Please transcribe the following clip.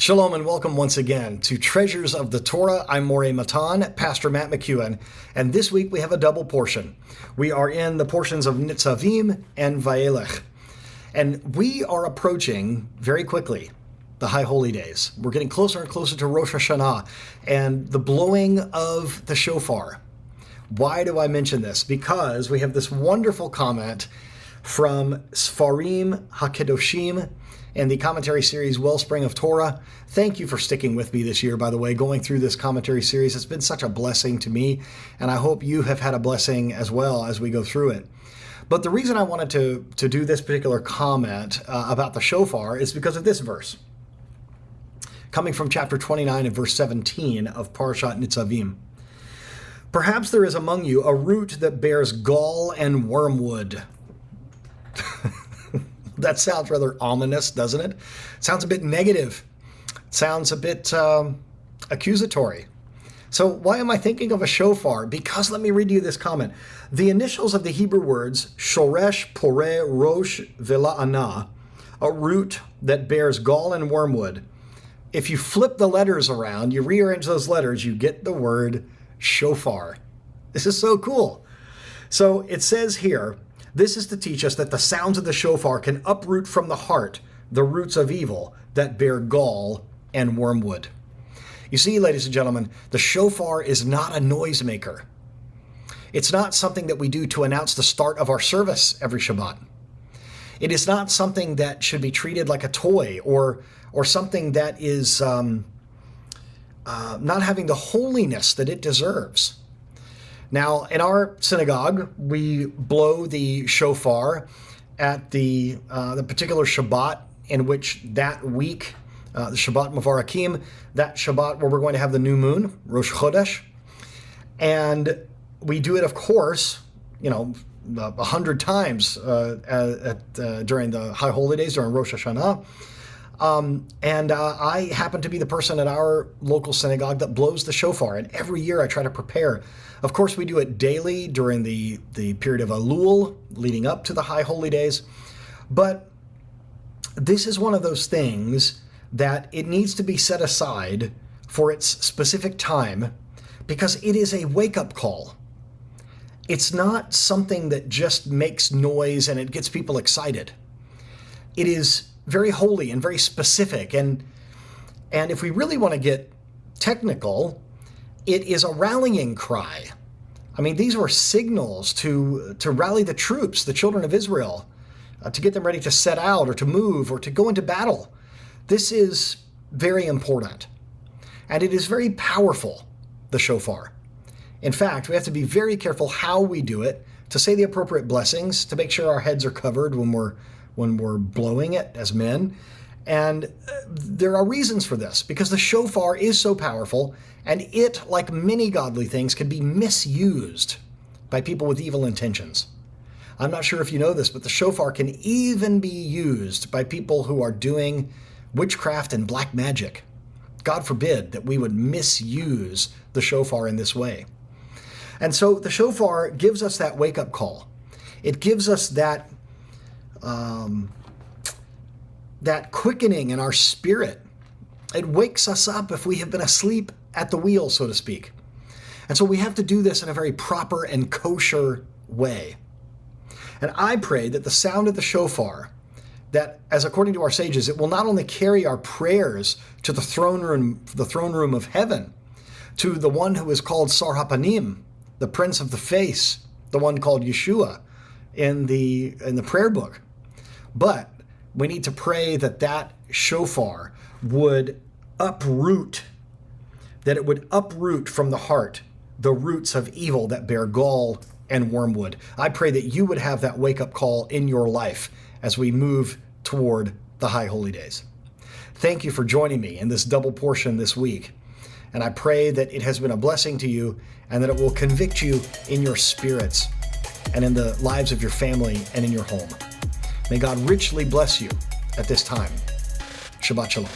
Shalom and welcome once again to Treasures of the Torah. I'm Moreh Matan, Pastor Matt McEwen, and this week we have a double portion. We are in the portions of Nitsaviem-Wajeelèch, and we are approaching very quickly the High Holy Days. We're getting closer and closer to Rosh Hashanah and the blowing of the shofar. Why do I mention this? Because we have this wonderful comment from Sfarim HaKedoshim and the commentary series Wellspring of Torah. Thank you for sticking with me this year, by the way, going through this commentary series. It's been such a blessing to me, and I hope you have had a blessing as well as we go through it. But the reason I wanted to do this particular comment about the shofar is because of this verse, coming from chapter 29 and verse 17 of Parasjat Nitsavim. Perhaps there is among you a root that bears gall and wormwood. That sounds rather ominous, doesn't it? Sounds a bit negative. Sounds a bit accusatory. So why am I thinking of a shofar? Because let me read you this comment. The initials of the Hebrew words shoresh, poreh, rosh, vela'ana, a root that bears gall and wormwood. If you flip the letters around, you rearrange those letters, you get the word shofar. This is so cool. So it says here, this is to teach us that the sounds of the shofar can uproot from the heart the roots of evil that bear gall and wormwood. You see, ladies and gentlemen, the shofar is not a noisemaker. It's not something that we do to announce the start of our service every Shabbat. It is not something that should be treated like a toy or something that is not having the holiness that it deserves. Now, in our synagogue, we blow the shofar at the particular Shabbat in which that week, the Shabbat Mavarakim, that Shabbat where we're going to have the new moon, Rosh Chodesh. And we do it, of course, 100 times during the High Holy Days, during Rosh Hashanah. And I happen to be the person at our local synagogue that blows the shofar. And every year I try to prepare. Of course, we do it daily during the period of Elul, leading up to the High Holy Days. But this is one of those things that it needs to be set aside for its specific time because it is a wake-up call. It's not something that just makes noise and it gets people excited. It is very holy and very specific. And if we really want to get technical, it is a rallying cry. I mean, these were signals to rally the troops, the children of Israel, to get them ready to set out or to move or to go into battle. This is very important. And it is very powerful, the shofar. In fact, we have to be very careful how we do it, to say the appropriate blessings, to make sure our heads are covered when we're blowing it as men. And there are reasons for this, because the shofar is so powerful, and it, like many godly things, can be misused by people with evil intentions. I'm not sure if you know this, but the shofar can even be used by people who are doing witchcraft and black magic. God forbid that we would misuse the shofar in this way. And so the shofar gives us that wake-up call. It gives us that quickening in our spirit. It wakes us up if we have been asleep at the wheel, so to speak. And so we have to do this in a very proper and kosher way. And I pray that the sound of the shofar, that as according to our sages, it will not only carry our prayers to the throne room of heaven, to the one who is called Sar HaPanim, the Prince of the Face, the one called Yeshua in the prayer book, but we need to pray that shofar would uproot, that it would uproot from the heart the roots of evil that bear gall and wormwood. I pray that you would have that wake-up call in your life as we move toward the High Holy Days. Thank you for joining me in this double portion this week. And I pray that it has been a blessing to you and that it will convict you in your spirits and in the lives of your family and in your home. May God richly bless you at this time. Shabbat Shalom.